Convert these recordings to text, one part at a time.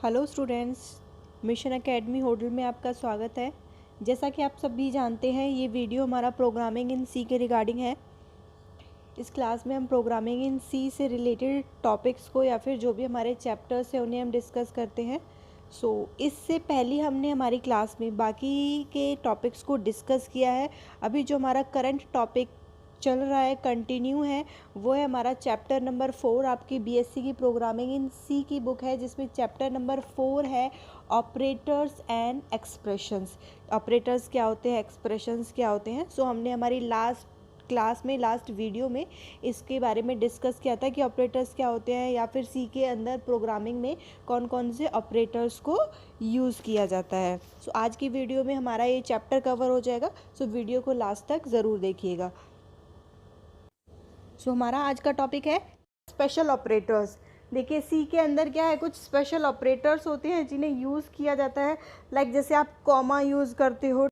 Hello students, mission academy hotel में आपका स्वागत है। जैसा कि आप सभी जानते हैं, ये वीडियो हमारा प्रोग्रामिंग इन सी के रिगार्डिंग है। इस क्लास में हम प्रोग्रामिंग इन सी से रिलेटेड टॉपिक्स को या फिर जो भी हमारे चैप्टर्स हैं उन्हें हम डिस्कस करते हैं। इससे पहले हमने हमारी क्लास में बाकी के टॉपिक्स को डिस्कस किया है। अभी जो हमारा करंट टॉपिक चल रहा है, कंटिन्यू है, वो है हमारा चैप्टर नंबर 4। आपकी बीएससी की प्रोग्रामिंग इन सी की बुक है, जिसमें चैप्टर नंबर 4 है ऑपरेटर्स एंड एक्सप्रेशंस। ऑपरेटर्स क्या होते हैं, एक्सप्रेशंस क्या होते हैं। हमने हमारी लास्ट वीडियो में इसके बारे में डिस्कस किया था कि ऑपरेटर्स क्या होते हैं, या फिर सी के अंदर प्रोग्रामिंग में कौन कौन से ऑपरेटर्स को यूज़ किया जाता है। आज की वीडियो में हमारा ये चैप्टर कवर हो जाएगा। वीडियो को लास्ट तक ज़रूर देखिएगा। हमारा आज का टॉपिक है स्पेशल ऑपरेटर्स। देखिए, सी के अंदर क्या है, कुछ स्पेशल ऑपरेटर्स होते हैं जिन्हें यूज़ किया जाता है। लाइक जैसे आप कॉमा यूज़ करते हो,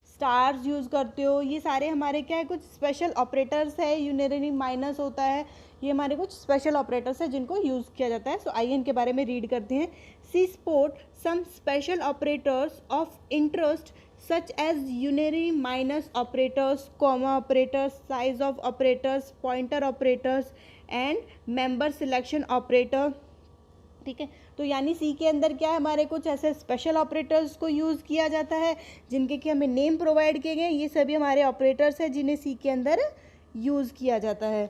स्टार्स यूज़ करते हो, ये सारे हमारे क्या है, कुछ स्पेशल ऑपरेटर्स है। यूनरी माइनस होता है, ये हमारे कुछ स्पेशल ऑपरेटर्स है जिनको यूज़ किया जाता है। आइए इनके बारे में रीड करते हैं। C support some special operators of interest such as unary minus operators, comma operators, size of operators, pointer operators and member selection operator। ठीक है, तो यानी सी के अंदर क्या है, हमारे कुछ ऐसे स्पेशल ऑपरेटर्स को यूज़ किया जाता है जिनके कि हमें नेम प्रोवाइड किए गए। ये सभी हमारे ऑपरेटर्स हैं जिन्हें सी के अंदर यूज़ किया जाता है।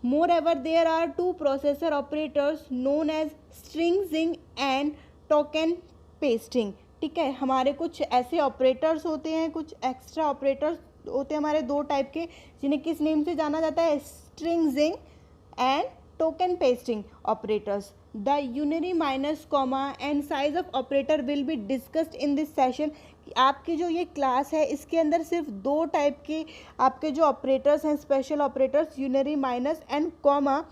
Moreover, there are two processor operators known as stringing and token pasting। ठीक है, हमारे कुछ ऐसे ऑपरेटर्स होते हैं, कुछ एक्स्ट्रा ऑपरेटर्स होते हैं हमारे दो टाइप के, जिन्हें किस नेम से जाना जाता है, stringizing and token pasting operators. The unary minus comma and sizeof operator will be discussed in this session. आपकी जो ये क्लास है, इसके अंदर सिर्फ दो टाइप के आपके जो ऑपरेटर्स हैं, special operators, unary minus and comma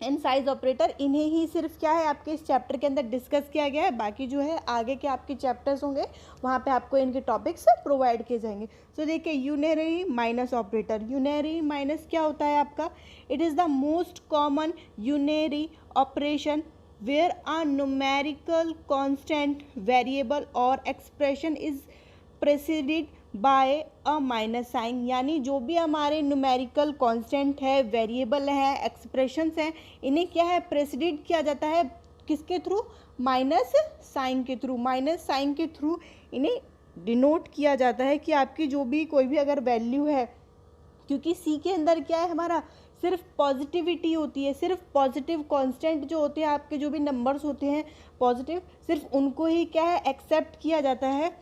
and size operator, इन्हें ही सिर्फ क्या है आपके इस चैप्टर के अंदर डिस्कस किया गया है। बाकी जो है आगे के आपके चैप्टर्स होंगे, वहाँ पे आपको इनके टॉपिक्स प्रोवाइड किए जाएंगे। देखिए, unary minus operator. Unary minus क्या होता है आपका, it is the most common unary operation where a numerical constant variable or expression is preceded by a minus sign. यानी जो भी हमारे न्यूमेरिकल कांस्टेंट है, वेरिएबल है, एक्सप्रेशंस हैं, इन्हें क्या है, प्रेसिडेड किया जाता है किसके थ्रू, माइनस साइन के थ्रू। माइनस साइन के थ्रू इन्हें डिनोट किया जाता है कि आपकी जो भी कोई भी अगर वैल्यू है, क्योंकि सी के अंदर क्या है, हमारा सिर्फ पॉजिटिविटी होती है, सिर्फ पॉजिटिव कांस्टेंट जो होते हैं, आपके जो भी नंबर्स होते हैं पॉजिटिव, सिर्फ उनको ही क्या है, एक्सेप्ट किया जाता है।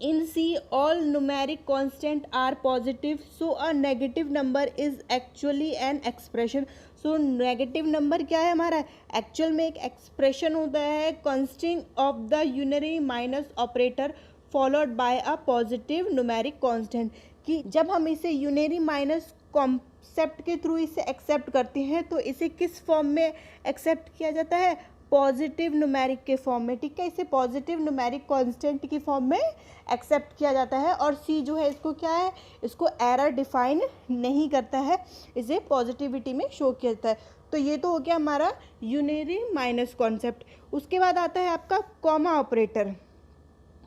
In C, all numeric constant are positive, so a negative number is actually an expression। Negative number क्या है हमारा, एक्चुअल में एक एक्सप्रेशन होता है consisting of the unary minus operator followed by a positive numeric constant। कि जब हम इसे यूनरी माइनस कॉन्सेप्ट के थ्रू इसे एक्सेप्ट करते हैं, तो इसे किस फॉर्म में एक्सेप्ट किया जाता है, पॉजिटिव न्यूमेरिक के फॉर्म में। ठीक है, इसे पॉजिटिव न्यूमेरिक कांस्टेंट की फॉर्म में एक्सेप्ट किया जाता है। और सी जो है, इसको क्या है, इसको एरर डिफाइन नहीं करता है, इसे पॉजिटिविटी में शो किया जाता है। तो ये तो हो गया हमारा यूनरी माइनस कॉन्सेप्ट। उसके बाद आता है आपका कॉमा ऑपरेटर।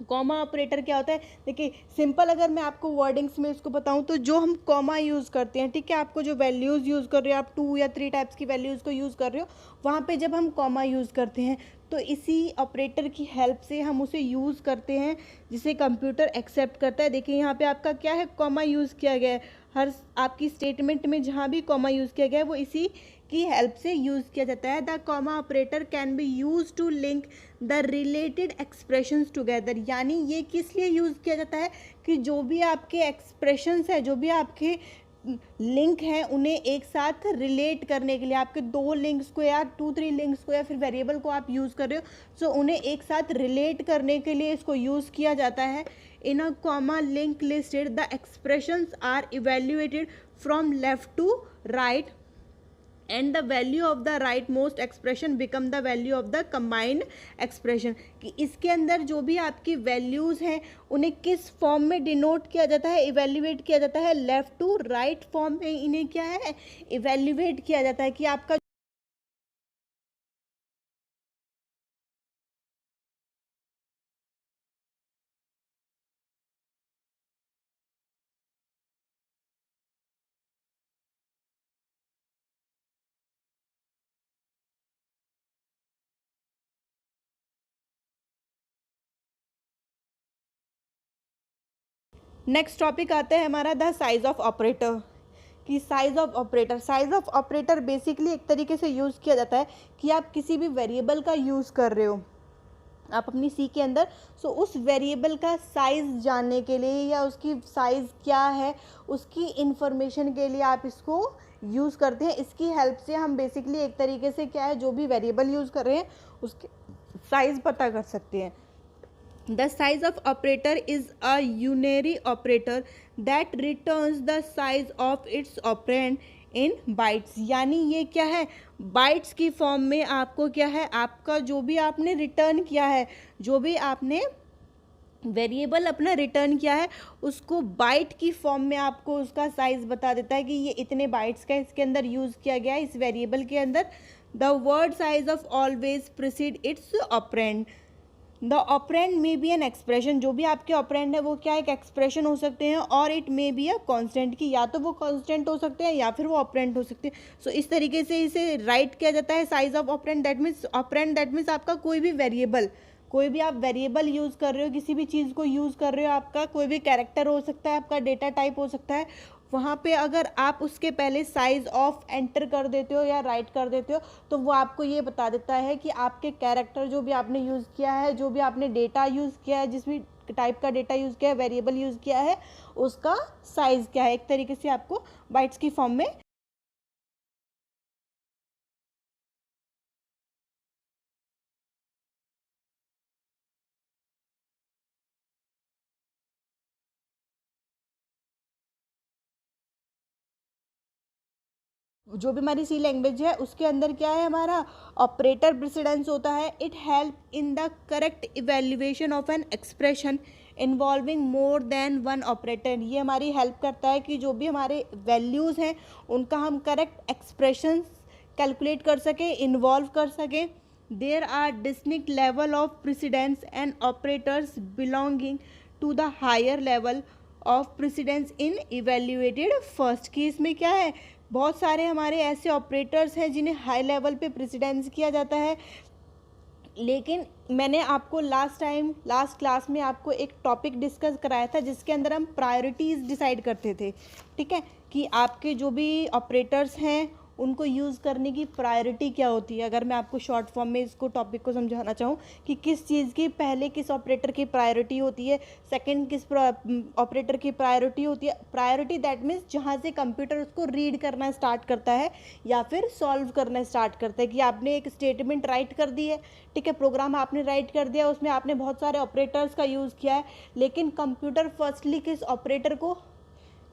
कॉमा ऑपरेटर क्या होता है, देखिए सिंपल अगर मैं आपको वर्डिंग्स में इसको बताऊं, तो जो हम कॉमा यूज़ करते हैं, ठीक है, आपको जो वैल्यूज़ यूज़ कर रहे हो, आप 2 या 3 टाइप्स की वैल्यूज़ को यूज़ कर रहे हो, वहाँ पे जब हम कॉमा यूज़ करते हैं, तो इसी ऑपरेटर की हेल्प से हम उसे यूज़ करते हैं, जिसे कंप्यूटर एक्सेप्ट करता है। देखिए यहाँ पे आपका क्या है, कॉमा यूज़ किया गया है। हर आपकी स्टेटमेंट में जहाँ भी कॉमा यूज़ किया गया है, वो इसी की हेल्प से यूज़ किया जाता है। The comma operator can be use to link the related expressions together. यानी ये किस लिए यूज़ किया जाता है, कि जो भी आपके एक्सप्रेशंस है, जो भी आपके लिंक हैं, उन्हें एक साथ रिलेट करने के लिए, आपके 2 लिंक्स को या 2-3 लिंक्स को या फिर वेरिएबल को आप यूज़ कर रहे हो, उन्हें एक साथ रिलेट करने के लिए इसको यूज़ किया जाता है। In a comma link listed the expressions are evaluated from left to right and the value of the rightmost expression become the value of the combined expression. कि इसके अंदर जो भी आपकी वैल्यूज़ हैं, उन्हें किस फॉर्म में डिनोट किया जाता है, इवेल्युएट किया जाता है, लेफ्ट टू राइट फॉर्म में इन्हें क्या है, इवेल्युएट किया जाता है। कि आपका नेक्स्ट टॉपिक आता है हमारा द साइज ऑफ ऑपरेटर, कि साइज ऑफ ऑपरेटर बेसिकली एक तरीके से यूज़ किया जाता है कि आप किसी भी वेरिएबल का यूज़ कर रहे हो आप अपनी सी के अंदर, सो उस वेरिएबल का साइज़ जानने के लिए या उसकी साइज़ क्या है उसकी इंफॉर्मेशन के लिए आप इसको यूज़ करते हैं। इसकी हेल्प से हम बेसिकली एक तरीके से क्या है, जो भी वेरिएबल यूज़ कर रहे हैं उसके साइज़ पता कर सकते हैं। The size of operator is a unary operator that returns the size of its operand in bytes। यानी ये क्या है, बाइट्स की फॉर्म में आपको क्या है, आपका जो भी आपने रिटर्न किया है, जो भी आपने वेरिएबल अपना रिटर्न किया है उसको बाइट की फॉर्म में आपको उसका साइज़ बता देता है कि ये इतने बाइट्स का इसके अंदर यूज़ किया गया है इस वेरिएबल के अंदर। The word size of always precede it's operand. The operand में बी एन एक्सप्रेशन, जो भी आपके ऑपरेंड है वो क्या एक एक्सप्रेशन हो सकते हैं, और it may be a constant, की या तो वो कांस्टेंट हो सकते हैं या फिर वो ऑपरेंड हो सकते हैं। सो इस तरीके से इसे राइट किया जाता है size of operand. That means operand that means आपका कोई भी वेरिएबल, कोई भी आप वेरिएबल यूज़ कर रहे हो, किसी भी चीज़ को यूज़ कर रहे हो, आपका कोई भी कैरेक्टर हो सकता है, आपका डेटा टाइप हो सकता है, वहाँ पे अगर आप उसके पहले साइज ऑफ एंटर कर देते हो या राइट कर देते हो तो वो आपको ये बता देता है कि आपके कैरेक्टर जो भी आपने यूज़ किया है, जो भी आपने डेटा यूज़ किया है, जिस भी टाइप का डेटा यूज़ किया है, वेरिएबल यूज़ किया है, उसका साइज़ क्या है, एक तरीके से आपको बाइट्स की फॉर्म में जो भी हमारी सी लैंग्वेज है उसके अंदर क्या है हमारा ऑपरेटर प्रेसिडेंस होता है। It help in the correct evaluation of an expression involving more than one operator. ये हमारी हेल्प करता है कि जो भी हमारे वैल्यूज़ हैं उनका हम करेक्ट एक्सप्रेशन कैलकुलेट कर सकें, इन्वॉल्व कर सकें। There are distinct level of precedence and operators belonging to the higher level of precedence in evaluated first. की इसमें क्या है, बहुत सारे हमारे ऐसे ऑपरेटर्स हैं जिन्हें हाई लेवल पे प्रेसिडेंस किया जाता है। लेकिन मैंने आपको लास्ट क्लास में आपको एक टॉपिक डिस्कस कराया था जिसके अंदर हम प्रायोरिटीज़ डिसाइड करते थे, ठीक है, कि आपके जो भी ऑपरेटर्स हैं उनको यूज़ करने की प्रायोरिटी क्या होती है। अगर मैं आपको शॉर्ट फॉर्म में इसको टॉपिक को समझाना चाहूँ कि किस चीज़ की पहले किस ऑपरेटर की प्रायोरिटी होती है, सेकंड किस ऑपरेटर की प्रायोरिटी होती है। प्रायोरिटी दैट मीन्स जहाँ से कंप्यूटर उसको रीड करना स्टार्ट करता है या फिर सॉल्व करना स्टार्ट करता है, कि आपने एक स्टेटमेंट राइट कर दी है, ठीक है, प्रोग्राम आपने राइट कर दिया, उसमें आपने बहुत सारे ऑपरेटर्स का यूज़ किया है, लेकिन कंप्यूटर फर्स्टली किस ऑपरेटर को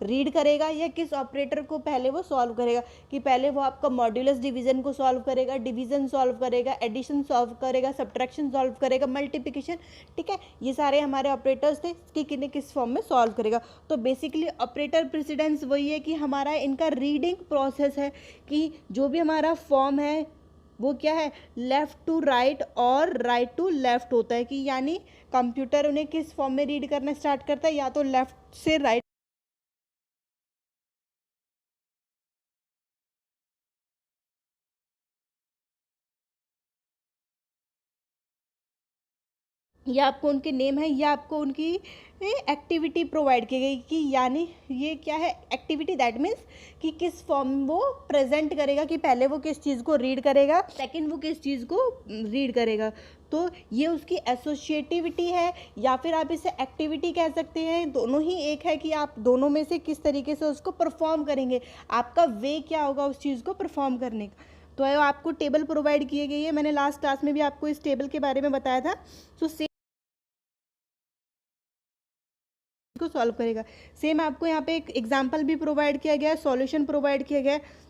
रीड करेगा या किस ऑपरेटर को पहले वो सॉल्व करेगा, कि पहले वो आपका मॉड्यूलस डिवीजन को सॉल्व करेगा, डिवीजन सॉल्व करेगा, एडिशन सॉल्व करेगा, सब्ट्रैक्शन सॉल्व करेगा, मल्टीप्लिकेशन, ठीक है, ये सारे हमारे ऑपरेटर्स थे कि किन्हें किस फॉर्म में सॉल्व करेगा। तो बेसिकली ऑपरेटर प्रेसिडेंस वही है कि हमारा इनका रीडिंग प्रोसेस है, कि जो भी हमारा फॉर्म है वो क्या है, लेफ़्ट टू राइट और राइट टू लेफ़्ट होता है, कि यानी कंप्यूटर उन्हें किस फॉर्म में रीड करना स्टार्ट करता है, या तो लेफ़्ट से राइट या आपको उनके नेम है या आपको उनकी एक्टिविटी प्रोवाइड की गई, कि यानी ये क्या है, एक्टिविटी दैट मीन्स कि किस फॉर्म वो प्रेजेंट करेगा, कि पहले वो किस चीज़ को रीड करेगा, सेकंड वो किस चीज़ को रीड करेगा। तो ये उसकी एसोसिएटिविटी है या फिर आप इसे एक्टिविटी कह सकते हैं, दोनों ही एक है, कि आप दोनों में से किस तरीके से उसको परफॉर्म करेंगे, आपका वे क्या होगा उस चीज़ को परफॉर्म करने का। तो आपको टेबल प्रोवाइड की गई है, मैंने लास्ट क्लास में भी आपको इस टेबल के बारे में बताया था। सो को सॉल्व करेगा। सेम आपको यहाँ पे एक एग्जांपल भी प्रोवाइड किया गया है, सॉल्यूशन प्रोवाइड किया गया है,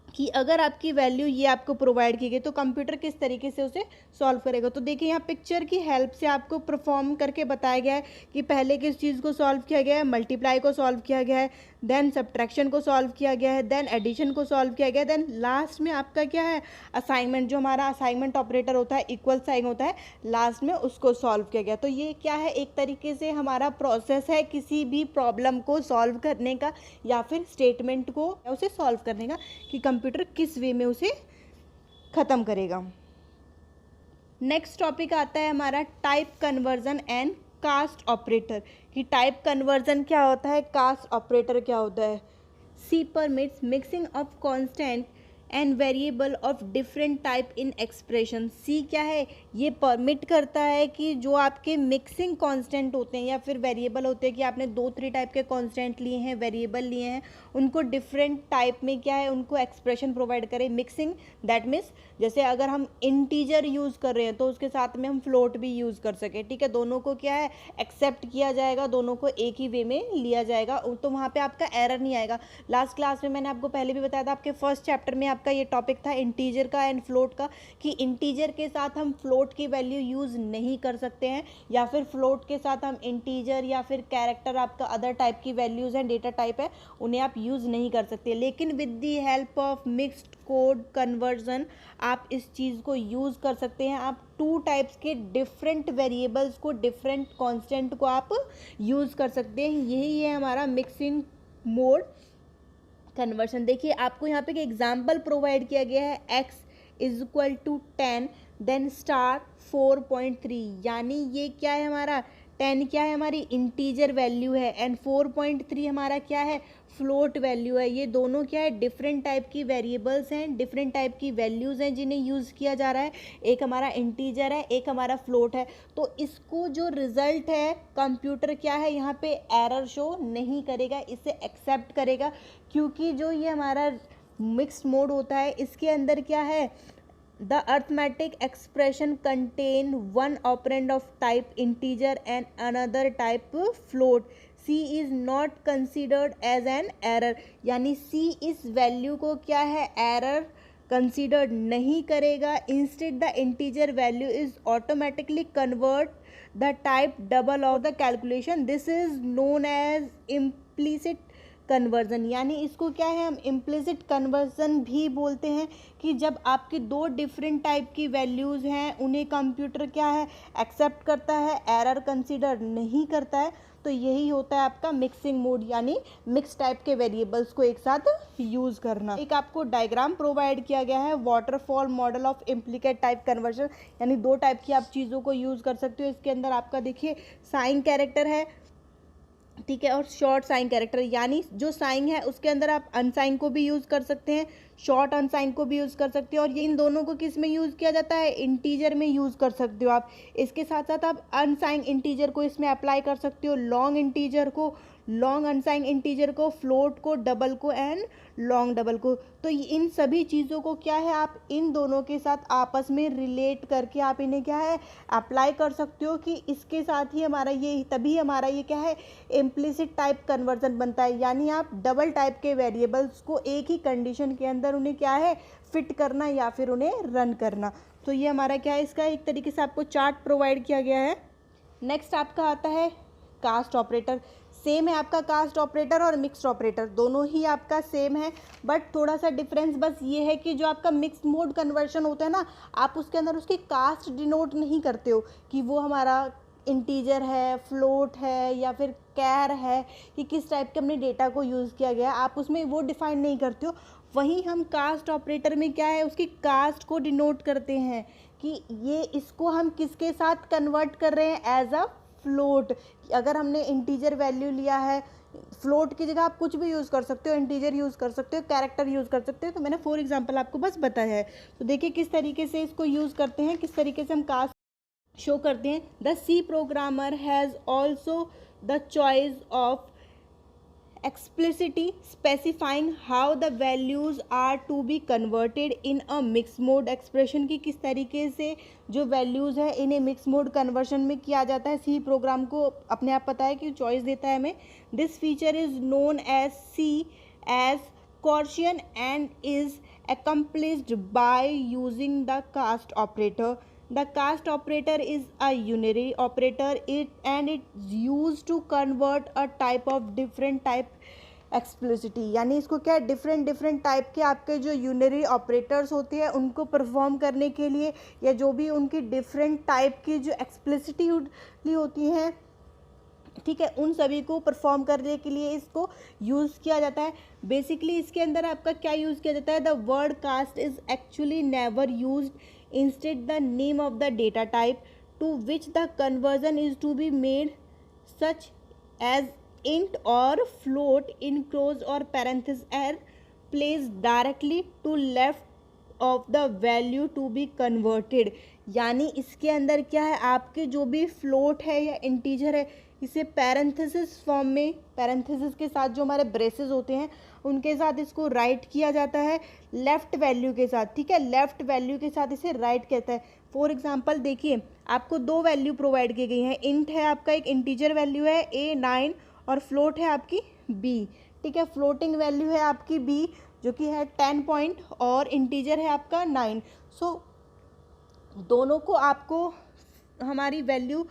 कि अगर आपकी वैल्यू ये आपको प्रोवाइड की गई तो कंप्यूटर किस तरीके से उसे सॉल्व करेगा। तो देखिए यहाँ पिक्चर की हेल्प से आपको परफॉर्म करके बताया गया है कि पहले किस चीज़ को सॉल्व किया गया है, मल्टीप्लाई को सॉल्व किया गया है, देन सब्ट्रैक्शन को सॉल्व किया गया है, देन एडिशन को सॉल्व किया गया है, देन लास्ट में आपका क्या है, असाइनमेंट, जो हमारा असाइनमेंट ऑपरेटर होता है, इक्वल साइन होता है, लास्ट में उसको सॉल्व किया गया। तो ये क्या है, एक तरीके से हमारा प्रोसेस है किसी भी प्रॉब्लम को सॉल्व करने का या फिर स्टेटमेंट को उसे सॉल्व करने का, कि कंप्यूटर किस वे में उसे ख़त्म करेगा। नेक्स्ट टॉपिक आता है हमारा type conversion and cast operator, कि टाइप कन्वर्जन क्या होता है, कास्ट ऑपरेटर क्या होता है। C permits mixing of constant and variable of different type in expression. C क्या है, ये परमिट करता है कि जो आपके मिक्सिंग कांस्टेंट होते हैं या फिर वेरिएबल होते हैं, कि आपने 2-3 टाइप के कांस्टेंट लिए हैं, वेरिएबल लिए हैं, उनको डिफरेंट टाइप में क्या है, उनको एक्सप्रेशन प्रोवाइड करें। मिक्सिंग दैट मीन्स जैसे अगर हम इंटीजर यूज़ कर रहे हैं तो उसके साथ में हम फ्लोट भी यूज़ कर सकें, ठीक है, दोनों को क्या है एक्सेप्ट किया जाएगा, दोनों को एक ही वे में लिया जाएगा, तो वहाँ पे आपका एरर नहीं आएगा। लास्ट क्लास में मैंने आपको पहले भी बताया था, आपके फर्स्ट चैप्टर में आपका ये टॉपिक था इंटीजर का एंड फ्लोट का, कि इंटीजर के साथ हम फ्लोट की वैल्यू यूज़ नहीं कर सकते हैं, या फिर फ्लोट के साथ हम इंटीजर या फिर कैरेक्टर आपका अदर टाइप की वैल्यूज़ हैं, डेटा टाइप है, उन्हें आप यूज़ नहीं कर सकते। लेकिन with the help of mixed code conversion आप इस चीज़ को यूज़ कर सकते हैं। आप 2 टाइप्स के डिफरेंट वेरिएबल्स को, डिफरेंट कांस्टेंट को आप यूज़ कर सकते हैं। यही है हमारा मिक्सिंग मोड कन्वर्शन। देखिए आपको यहाँ पे एक एग्जाम्पल प्रोवाइड किया गया है, x = 10 देन स्टार 4.3, यानी ये क्या है हमारा 10 क्या है हमारी इंटीजर वैल्यू है एंड 4.3 हमारा क्या है फ्लोट वैल्यू है। ये दोनों क्या है डिफरेंट टाइप की वेरिएबल्स हैं, डिफरेंट टाइप की वैल्यूज़ हैं जिन्हें यूज़ किया जा रहा है। एक हमारा इंटीजर है, एक हमारा फ्लोट है। तो इसको जो रिजल्ट है कंप्यूटर क्या है यहाँ पे एरर शो नहीं करेगा, इसे एक्सेप्ट करेगा, क्योंकि जो ये हमारा मिक्स्ड मोड होता है इसके अंदर क्या है, the arithmetic expression contain one operand of type integer and another type float. C is not considered as an error, यानी C इस वैल्यू को क्या है एरर कंसिडर्ड नहीं करेगा। Instead the integer value is automatically convert the type double of the calculation, this is known as implicit conversion, यानी इसको क्या है हम इम्प्लिसिट कन्वर्जन भी बोलते हैं, कि जब आपकी 2 डिफरेंट टाइप की वैल्यूज़ हैं उन्हें कंप्यूटर क्या है एक्सेप्ट करता है, एरर कंसीडर नहीं करता है। तो यही होता है आपका मिक्सिंग मोड, यानी मिक्स टाइप के वेरिएबल्स को एक साथ यूज़ करना। एक आपको डायग्राम प्रोवाइड किया गया है, waterfall model of implicit type conversion, यानी 2 टाइप की आप चीज़ों को यूज़ कर सकते हो। इसके अंदर आपका देखिए साइन कैरेक्टर है, ठीक है, और शॉर्ट साइन कैरेक्टर, यानी जो साइन है उसके अंदर आप अनसाइन को भी यूज़ कर सकते हैं, शॉर्ट अनसाइन को भी यूज़ कर सकते हो, और ये इन दोनों को किस में यूज़ किया जाता है इंटीजर में यूज़ कर सकते हो आप। इसके साथ साथ आप अनसाइन इंटीजर को इसमें अप्लाई कर सकते हो, लॉन्ग इंटीजर को, लॉन्ग अनसाइन इंटीजर को, फ्लोट को, डबल को एंड लॉन्ग डबल को। तो इन सभी चीज़ों को क्या है आप इन दोनों के साथ आपस में रिलेट करके आप इन्हें क्या है अप्लाई कर सकते हो, कि इसके साथ ही हमारा ये तभी हमारा ये क्या है इम्प्लिसिट टाइप कन्वर्जन बनता है, यानी आप डबल टाइप के वेरिएबल्स को एक ही कंडीशन के अंदर उन्हें क्या है फिट करना या फिर उन्हें रन करना। तो ये हमारा क्या है इसका एक तरीके से आपको चार्ट प्रोवाइड किया गया है। नेक्स्ट आपका आता है कास्ट ऑपरेटर। सेम है आपका कास्ट ऑपरेटर और मिक्स्ड ऑपरेटर, दोनों ही आपका सेम है, बट थोड़ा सा डिफरेंस बस ये है कि जो आपका मिक्स्ड मोड कन्वर्शन होता है ना, आप उसके अंदर उसकी कास्ट डिनोट नहीं करते हो कि वो हमारा इंटीजर है, फ्लोट है या फिर कैर है, कि किस टाइप के हमने डेटा को यूज़ किया गया है, आप उसमें वो डिफाइन नहीं करते हो। वहीं हम कास्ट ऑपरेटर में क्या है उसकी कास्ट को डिनोट करते हैं, कि ये इसको हम किसके साथ कन्वर्ट कर रहे हैं एज अ फ्लोट। अगर हमने इंटीजर वैल्यू लिया है, फ्लोट की जगह आप कुछ भी यूज़ कर सकते हो, इंटीजर यूज़ कर सकते हो, कैरेक्टर यूज़ कर सकते हो, तो मैंने फॉर एग्जांपल आपको बस बताया है। तो देखिए किस तरीके से इसको यूज़ करते हैं, किस तरीके से हम कास्ट शो करते हैं। The C programmer has also the choice of explicitly specifying how the values are to be converted in a mixed mode expression, की किस तरीके से जो वैल्यूज़ है इन्हें मिक्स मोड कन्वर्शन में किया जाता है। सी प्रोग्राम को अपने आप पता है कि चॉइस देता है हमें। This feature is known as C as Gaussian and is accomplished by using the cast operator. The cast operator is a unary operator and it's used to convert a type of different type explicitly, यानी इसको क्या different type के आपके जो unary operators होते हैं उनको perform करने के लिए, या जो भी उनकी डिफरेंट टाइप की जो एक्सप्लिसिटी होती हैं, ठीक है, उन सभी को परफॉर्म करने के लिए इसको यूज़ किया जाता है। बेसिकली इसके अंदर आपका क्या यूज़ किया जाता है, the word cast is actually never used, instead the name of the data type to which the conversion is to be made, such as int or float in close or parenthesis, are placed directly to left of the value to be converted. यानी इसके अंदर क्या है, आपके जो भी float है या इंटीजर है इसे पैरेंथेसिस फॉर्म में, पैरेंथेसिस के साथ जो हमारे ब्रेसेस होते हैं उनके साथ इसको राइट किया जाता है लेफ़्ट वैल्यू के साथ, ठीक है, लेफ़्ट वैल्यू के साथ इसे राइट कहता है। फॉर एग्जांपल देखिए, आपको दो वैल्यू प्रोवाइड की गई हैं, इंट है आपका एक इंटीजर वैल्यू है A9 और फ्लोट है आपकी B, ठीक है, फ्लोटिंग वैल्यू है आपकी B जो कि है 10 पॉइंट और इंटीजर है आपका 9। सो दोनों को आपको हमारी वैल्यू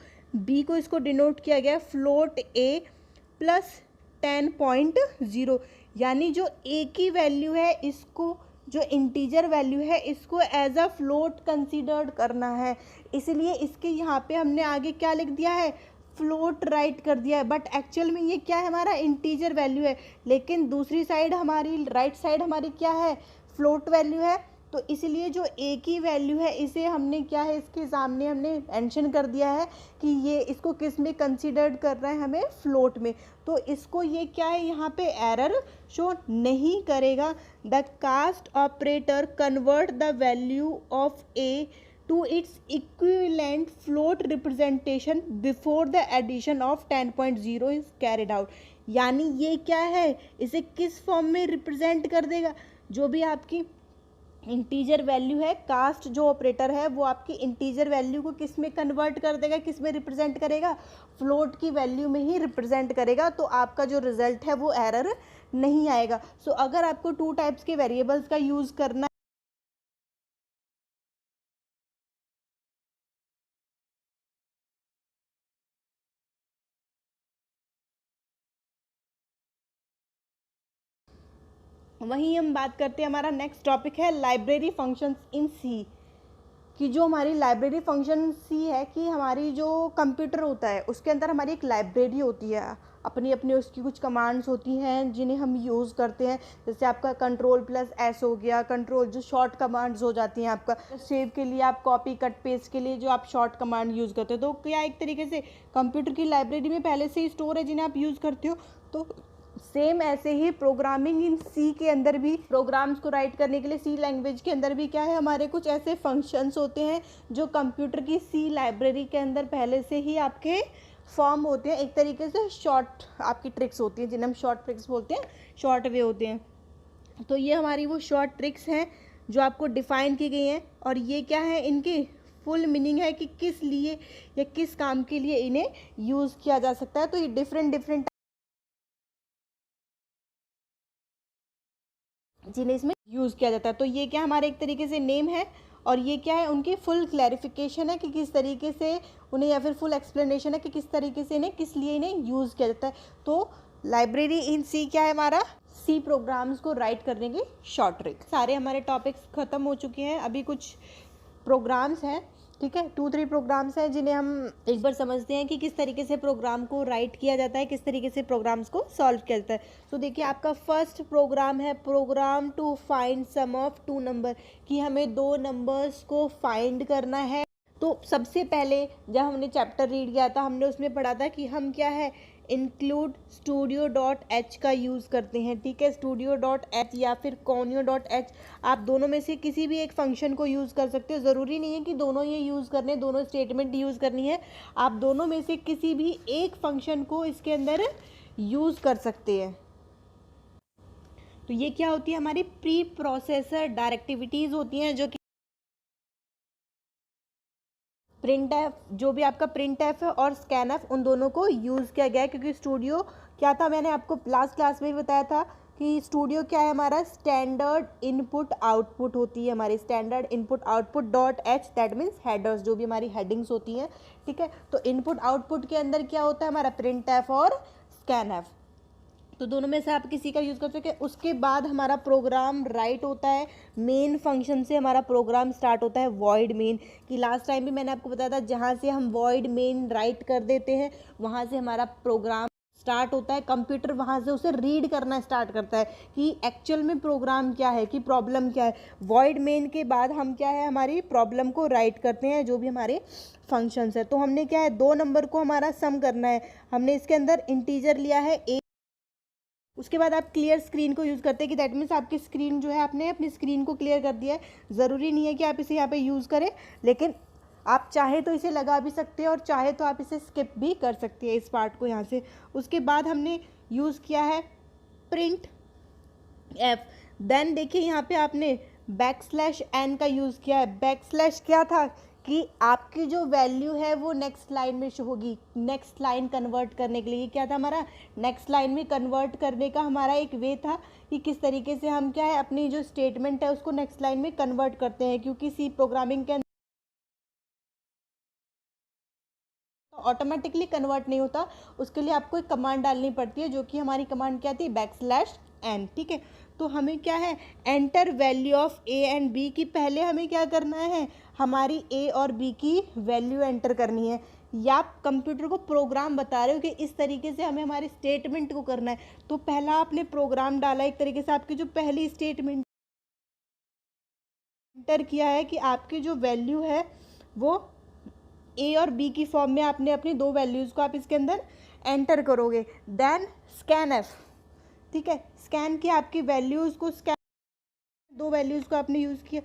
B को इसको डिनोट किया गया फ्लोट A प्लस 10.0, यानी जो A की वैल्यू है इसको, जो इंटीजर वैल्यू है इसको एज अ फ्लोट कंसीडर्ड करना है, इसलिए इसके यहाँ पे हमने आगे क्या लिख दिया है, फ्लोट राइट कर दिया है। बट एक्चुअल में ये क्या है, हमारा इंटीजर वैल्यू है, लेकिन दूसरी साइड हमारी राइट साइड हमारी क्या है, फ्लोट वैल्यू है। तो इसलिए जो ए की वैल्यू है इसे हमने क्या है, इसके सामने हमने मेंशन कर दिया है कि ये इसको किस में कंसीडर्ड कर रहा है, हमें फ्लोट में। तो इसको ये क्या है, यहाँ पे एरर शो नहीं करेगा। The cast operator convert the value of a to its equivalent float representation before the addition of 10.0 is carried out. यानी ये क्या है, इसे किस फॉर्म में रिप्रेजेंट कर देगा, जो भी आपकी इंटीजर वैल्यू है, कास्ट जो ऑपरेटर है वो आपकी इंटीजर वैल्यू को किस में कन्वर्ट कर देगा, किस में रिप्रेजेंट करेगा, फ्लोट की वैल्यू में ही रिप्रेजेंट करेगा। तो आपका जो रिजल्ट है वो एरर नहीं आएगा। सो अगर आपको टू टाइप्स के वेरिएबल्स का यूज़ करना वहीं हम बात करते हैं, हमारा नेक्स्ट टॉपिक है लाइब्रेरी फंक्शंस इन सी, कि जो हमारी लाइब्रेरी फंक्शन सी है कि हमारी जो कंप्यूटर होता है उसके अंदर हमारी एक लाइब्रेरी होती है, अपनी अपनी उसकी कुछ कमांड्स होती हैं जिन्हें हम यूज़ करते हैं। जैसे आपका Ctrl+S हो गया, कंट्रोल जो शॉर्ट कमांड्स हो जाती हैं, आपका सेव के लिए, आप कॉपी कट पेस्ट के लिए जो आप शॉर्ट कमांड यूज़ करते हो, तो क्या एक तरीके से कंप्यूटर की लाइब्रेरी में पहले से ही स्टोर है जिन्हें आप यूज़ करते हो। तो सेम ऐसे ही प्रोग्रामिंग इन सी के अंदर भी, प्रोग्राम्स को राइट करने के लिए सी लैंग्वेज के अंदर भी क्या है, हमारे कुछ ऐसे फंक्शंस होते हैं जो कंप्यूटर की सी लाइब्रेरी के अंदर पहले से ही आपके फॉर्म होते हैं। एक तरीके से शॉर्ट आपकी ट्रिक्स होती हैं जिन्हें हम शॉर्ट ट्रिक्स बोलते हैं, शॉर्ट वे होते हैं। तो ये हमारी वो शॉर्ट ट्रिक्स हैं जो आपको डिफ़ाइन की गई हैं, और ये क्या है, इनकी फुल मीनिंग है कि किस लिए या किस काम के लिए इन्हें यूज़ किया जा सकता है। तो ये डिफरेंट जिन्हें इसमें यूज़ किया जाता है। तो ये क्या हमारे एक तरीके से नेम है, और ये क्या है, उनकी फुल क्लैरिफिकेशन है कि किस तरीके से उन्हें, या फिर फुल एक्सप्लेनेशन है कि किस तरीके से इन्हें, किस लिए इन्हें यूज़ किया जाता है। तो लाइब्रेरी इन सी क्या है, हमारा सी प्रोग्राम्स को राइट करने की शॉर्ट ट्रिक। सारे हमारे टॉपिक्स ख़त्म हो चुके हैं, अभी कुछ प्रोग्राम्स हैं, ठीक है, 2-3 प्रोग्राम्स हैं जिन्हें हम एक बार समझते हैं कि किस तरीके से प्रोग्राम को राइट किया जाता है, किस तरीके से प्रोग्राम्स को सॉल्व किया जाता है। तो देखिए, आपका फर्स्ट प्रोग्राम है program to find sum of 2 number, कि हमें 2 नंबर्स को फाइंड करना है। तो सबसे पहले जब हमने चैप्टर रीड किया था, हमने उसमें पढ़ा था कि हम क्या है, इंक्लूड studio.h का यूज़ करते हैं, ठीक है, studio.h या फिर conio.h, आप दोनों में से किसी भी एक फंक्शन को यूज़ कर सकते हो। ज़रूरी नहीं है कि दोनों ये यूज़ करने, दोनों स्टेटमेंट यूज़ करनी है, आप दोनों में से किसी भी एक फंक्शन को इसके अंदर यूज़ कर सकते हैं। तो ये क्या होती है, हमारी प्री प्रोसेसर डायरेक्टिविटीज़ होती हैं, जो कि प्रिंट एफ, जो भी आपका प्रिंट एफ है और स्कैन एफ, उन दोनों को यूज़ किया गया है। क्योंकि स्टूडियो क्या था, मैंने आपको लास्ट क्लास में भी बताया था कि स्टूडियो क्या है, हमारा स्टैंडर्ड इनपुट आउटपुट होती है, हमारी standard input output dot H, that means headers, जो भी हमारी हेडिंग्स होती हैं, ठीक है। तो इनपुट आउटपुट के अंदर क्या होता है, हमारा प्रिंट एफ और स्कैन एफ, तो दोनों में से आप किसी का यूज़ कर सकते हैं। उसके बाद हमारा प्रोग्राम राइट होता है, मेन फंक्शन से हमारा प्रोग्राम स्टार्ट होता है, वॉइड मेन, कि लास्ट टाइम भी मैंने आपको बताया था, जहाँ से हम वॉइड मेन राइट कर देते हैं वहाँ से हमारा प्रोग्राम स्टार्ट होता है, कंप्यूटर वहाँ से उसे रीड करना स्टार्ट करता है कि एक्चुअल में प्रोग्राम क्या है, कि प्रॉब्लम क्या है। वॉइड मेन के बाद हम क्या है, हमारी प्रॉब्लम को राइट करते हैं, जो भी हमारे फंक्शंस है। तो हमने क्या है, 2 नंबर को हमारा सम करना है, हमने इसके अंदर इंटीजर लिया है ए। उसके बाद आप क्लियर स्क्रीन को यूज़ करते हैं कि दैट मीन्स आपकी स्क्रीन जो है, आपने अपनी स्क्रीन को क्लियर कर दिया है। ज़रूरी नहीं है कि आप इसे यहाँ पे यूज़ करें, लेकिन आप चाहे तो इसे लगा भी सकते हैं और चाहे तो आप इसे स्किप भी कर सकते हैं, इस पार्ट को यहाँ से। उसके बाद हमने यूज़ किया है प्रिंट एफ। देन देखिए यहाँ पे आपने \n का यूज़ किया है। बैकस्लैश क्या था कि आपकी जो वैल्यू है वो नेक्स्ट लाइन में शो होगी। नेक्स्ट लाइन कन्वर्ट करने के लिए क्या था हमारा, नेक्स्ट लाइन में कन्वर्ट करने का हमारा एक वे था कि किस तरीके से हम क्या है, अपनी जो स्टेटमेंट है उसको नेक्स्ट लाइन में कन्वर्ट करते हैं। क्योंकि सी प्रोग्रामिंग के अंदर ऑटोमेटिकली कन्वर्ट नहीं होता, उसके लिए आपको एक कमांड डालनी पड़ती है, जो कि हमारी कमांड क्या थी, \n। ठीक है, तो हमें क्या है, enter value of a and b की पहले हमें क्या करना है, हमारी ए और बी की वैल्यू एंटर करनी है। या आप कंप्यूटर को प्रोग्राम बता रहे हो कि इस तरीके से हमें हमारे स्टेटमेंट को करना है, तो पहला आपने प्रोग्राम डाला, एक तरीके से आपकी जो पहली स्टेटमेंट एंटर किया है कि आपकी जो वैल्यू है वो ए और बी की फॉर्म में आपने अपनी 2 वैल्यूज़ को आप इसके अंदर एंटर करोगे। देन स्कैन एफ, ठीक है, स्कैन की आपकी वैल्यूज़ को, स्कैन 2 वैल्यूज़ को आपने यूज़ किया,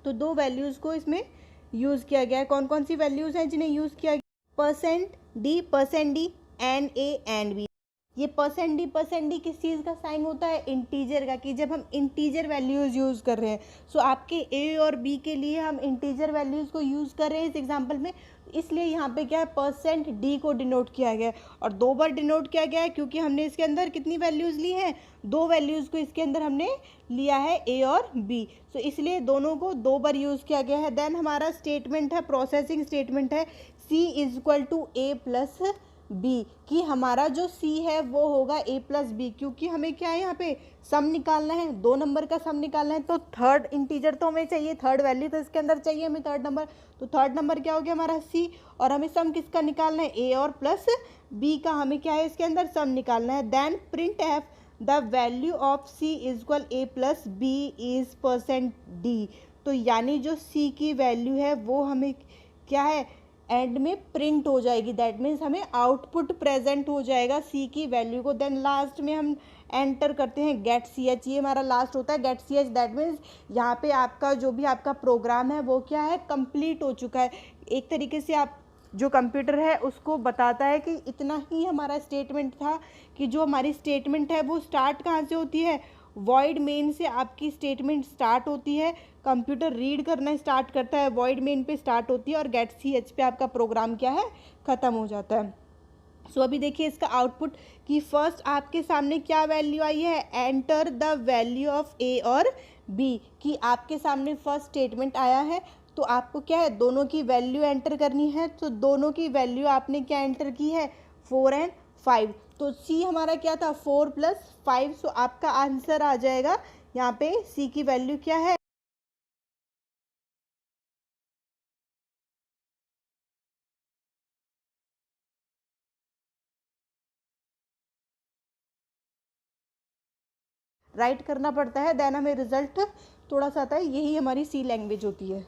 तो 2 वैल्यूज़ को इसमें यूज़ किया गया है। कौन कौन सी वैल्यूज़ हैं जिन्हें यूज़ किया गया, %d and a and b. ये %d किस चीज़ का साइन होता है, इंटीजर का, कि जब हम इंटीजर वैल्यूज़ यूज़ कर रहे हैं। सो आपके ए और बी के लिए हम इंटीजर वैल्यूज़ को यूज़ कर रहे हैं इस एग्जांपल में, इसलिए यहाँ पे क्या है, %d को डिनोट किया गया है। और 2 बार डिनोट किया गया है क्योंकि हमने इसके अंदर कितनी वैल्यूज़ ली हैं, 2 वैल्यूज़ को इसके अंदर हमने लिया है, ए और बी। सो इसलिए दोनों को 2 बार यूज़ किया गया है। देन हमारा स्टेटमेंट है, प्रोसेसिंग स्टेटमेंट है, c = a + b, कि हमारा जो c है वो होगा a + b, क्योंकि हमें क्या है, यहाँ पे सम निकालना है, 2 नंबर का सम निकालना है। तो थर्ड इंटीजर तो हमें चाहिए, थर्ड वैल्यू तो इसके अंदर चाहिए हमें, थर्ड नंबर। तो थर्ड नंबर क्या हो गया हमारा c, और हमें सम किसका निकालना है, a और प्लस b का हमें क्या है इसके अंदर सम निकालना है। Then print f, the value of c = a + b is %d। तो यानी जो c की वैल्यू है वो हमें क्या है, एंड में प्रिंट हो जाएगी। दैट मीन्स हमें आउटपुट प्रेजेंट हो जाएगा सी की वैल्यू को। देन लास्ट में हम एंटर करते हैं get.ch, ये हमारा लास्ट होता है get.ch। दैट मीन्स यहाँ पे आपका जो भी आपका प्रोग्राम है वो क्या है, कंप्लीट हो चुका है। एक तरीके से आप जो कंप्यूटर है उसको बताता है कि इतना ही हमारा स्टेटमेंट था, कि जो हमारी स्टेटमेंट है वो स्टार्ट कहाँ से होती है, वॉइड मेन से आपकी स्टेटमेंट स्टार्ट होती है। कंप्यूटर रीड करना स्टार्ट करता है, वॉइड मेन पे स्टार्ट होती है, और get.ch पे आपका प्रोग्राम क्या है, ख़त्म हो जाता है। सो अभी देखिए इसका आउटपुट कि फर्स्ट आपके सामने क्या वैल्यू आई है, एंटर द वैल्यू ऑफ ए और बी, कि आपके सामने फर्स्ट स्टेटमेंट आया है, तो आपको क्या है, दोनों की वैल्यू एंटर करनी है। तो दोनों की वैल्यू आपने क्या एंटर की है, 4 और 5। तो सी हमारा क्या था, 4 + 5। सो आपका आंसर आ जाएगा यहाँ पे, सी की वैल्यू क्या है, राइट करना पड़ता है। देन हमें रिजल्ट थोड़ा सा आता है, यही हमारी सी लैंग्वेज होती है।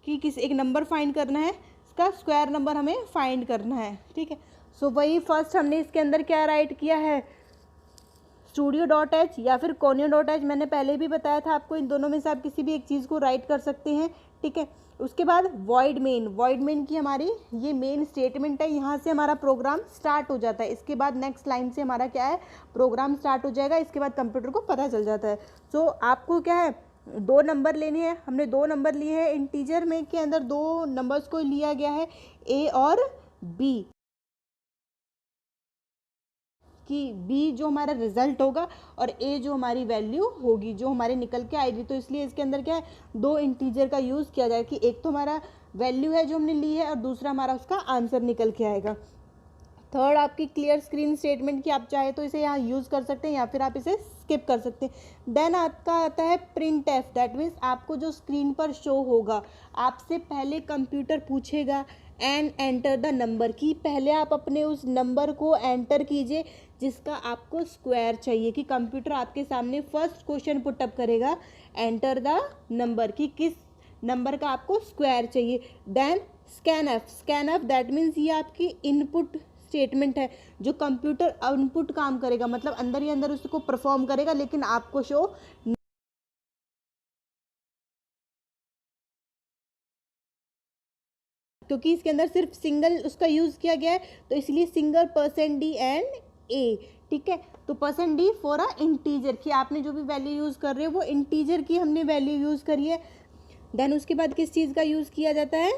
कि किस एक नंबर फाइंड करना है, इसका स्क्वायर नंबर हमें फाइंड करना है, ठीक है। सो वही फर्स्ट हमने इसके अंदर क्या राइट किया है, studio.h या फिर conio.h। मैंने पहले भी बताया था आपको, इन दोनों में से आप किसी भी एक चीज़ को राइट कर सकते हैं, ठीक है। उसके बाद वॉइड मेन की हमारी ये मेन स्टेटमेंट है, यहाँ से हमारा प्रोग्राम स्टार्ट हो जाता है। इसके बाद नेक्स्ट लाइन से हमारा क्या है, प्रोग्राम स्टार्ट हो जाएगा। इसके बाद कंप्यूटर को पता चल जाता है। सो आपको क्या है, 2 नंबर लेने हैं, हमने 2 नंबर लिए हैं। इंटीजर में के अंदर 2 नंबर्स को लिया गया है, ए और बी, कि बी जो हमारा रिजल्ट होगा और ए जो हमारी वैल्यू होगी, जो हमारे निकल के आएगी। तो इसलिए इसके अंदर क्या है, 2 इंटीजर का यूज़ किया जाए, कि एक तो हमारा वैल्यू है जो हमने ली है, और दूसरा हमारा उसका आंसर निकल के आएगा। थर्ड आपकी क्लियर स्क्रीन स्टेटमेंट की आप चाहे तो इसे यहाँ यूज़ कर सकते हैं या फिर आप इसे स्किप कर सकते हैं। देन आपका आता है प्रिंट एफ, दैट मीन्स आपको जो स्क्रीन पर शो होगा, आपसे पहले कंप्यूटर पूछेगा एंड एंटर द नंबर की, पहले आप अपने उस नंबर को एंटर कीजिए जिसका आपको स्क्वायर चाहिए, कि कंप्यूटर आपके सामने फर्स्ट क्वेश्चन पुटअप करेगा एंटर द नंबर की किस नंबर का आपको स्क्वायर चाहिए। Then scan f that means ये आपकी इनपुट स्टेटमेंट है जो कंप्यूटर इनपुट काम करेगा, मतलब अंदर ही अंदर उसको परफॉर्म करेगा लेकिन आपको शो, क्योंकि इसके अंदर सिर्फ सिंगल उसका यूज़ किया गया है तो इसलिए सिंगल %d एंड a, ठीक है। तो %d फॉर अ इंटीजर, कि आपने जो भी वैल्यू यूज़ कर रहे हो वो इंटीजर की हमने वैल्यू यूज़ करी है। देन उसके बाद किस चीज़ का यूज़ किया जाता है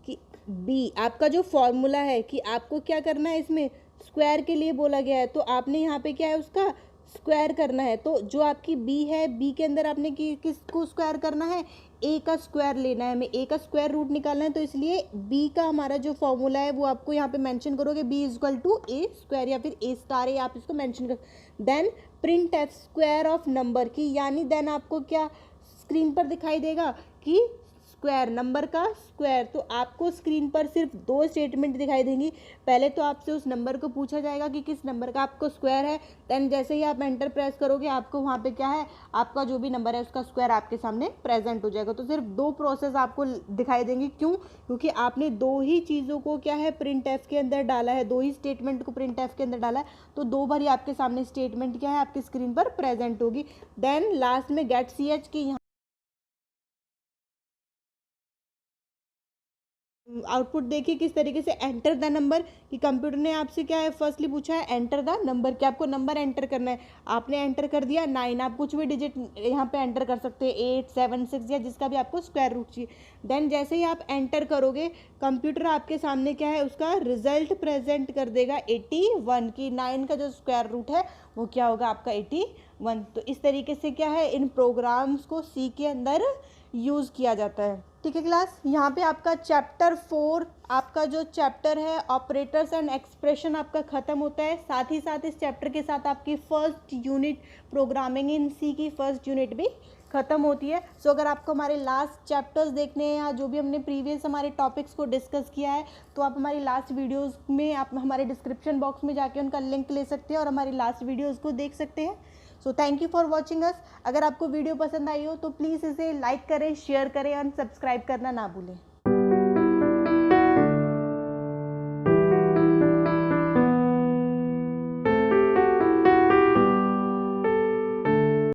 कि b, आपका जो फॉर्मूला है कि आपको क्या करना है, इसमें स्क्वायर के लिए बोला गया है तो आपने यहाँ पे क्या है उसका स्क्वायर करना है। तो जो आपकी b है, b के अंदर आपने किसको स्क्वायर करना है, a का स्क्वायर लेना है, हमें a का स्क्वायर रूट निकालना है। तो इसलिए b का हमारा जो फॉर्मूला है वो आपको यहाँ पे मेंशन करोगे, b equal to a square या फिर a स्टार है, आप इसको मेंशन कर। Then print f square of number की, यानी देन आपको क्या स्क्रीन पर दिखाई देगा कि स्क्वायर, नंबर का स्क्वायर। तो आपको स्क्रीन पर सिर्फ दो स्टेटमेंट दिखाई देंगी, पहले तो आपसे उस नंबर को पूछा जाएगा कि किस नंबर का आपको स्क्वायर है, देन जैसे ही आप एंटर प्रेस करोगे आपको वहाँ पे क्या है, आपका जो भी नंबर है उसका स्क्वायर आपके सामने प्रेजेंट हो जाएगा। तो सिर्फ दो प्रोसेस आपको दिखाई देंगी, क्यों, क्योंकि आपने दो ही चीज़ों को क्या है प्रिंट एफ के अंदर डाला है, दो ही स्टेटमेंट को प्रिंट एफ के अंदर डाला है, तो दो बार ही आपके सामने स्टेटमेंट क्या है आपकी स्क्रीन पर प्रेजेंट होगी। देन लास्ट में गेट सी एच की आउटपुट देखिए किस तरीके से, एंटर द नंबर, कि कंप्यूटर ने आपसे क्या है फर्स्टली पूछा है एंटर द नंबर, कि आपको नंबर एंटर करना है, आपने एंटर कर दिया 9, आप कुछ भी डिजिट यहाँ पे एंटर कर सकते हैं 8, 7, 6 या जिसका भी आपको स्क्वायर रूट चाहिए। देन जैसे ही आप एंटर करोगे कंप्यूटर आपके सामने क्या है उसका रिजल्ट प्रेजेंट कर देगा 81, की 9 का जो स्क्वायर रूट है वो क्या होगा आपका 81। तो इस तरीके से क्या है इन प्रोग्राम्स को सी के अंदर यूज़ किया जाता है। ठीक है क्लास, यहाँ पे आपका चैप्टर 4 आपका जो चैप्टर है ऑपरेटर्स एंड एक्सप्रेशन आपका ख़त्म होता है। साथ ही साथ इस चैप्टर के साथ आपकी फर्स्ट यूनिट प्रोग्रामिंग इन सी की फर्स्ट यूनिट भी ख़त्म होती है। सो अगर आपको हमारे लास्ट चैप्टर्स देखने हैं या जो भी हमने प्रीवियस हमारे टॉपिक्स को डिस्कस किया है तो आप हमारी लास्ट वीडियोस में आप हमारे डिस्क्रिप्शन बॉक्स में जाके उनका लिंक ले सकते हैं और हमारी लास्ट वीडियोस को देख सकते हैं। So thank you for watching us. अगर आपको वीडियो पसंद आई हो तो प्लीज़ इसे लाइक करें, शेयर करें और सब्सक्राइब करना ना भूलें।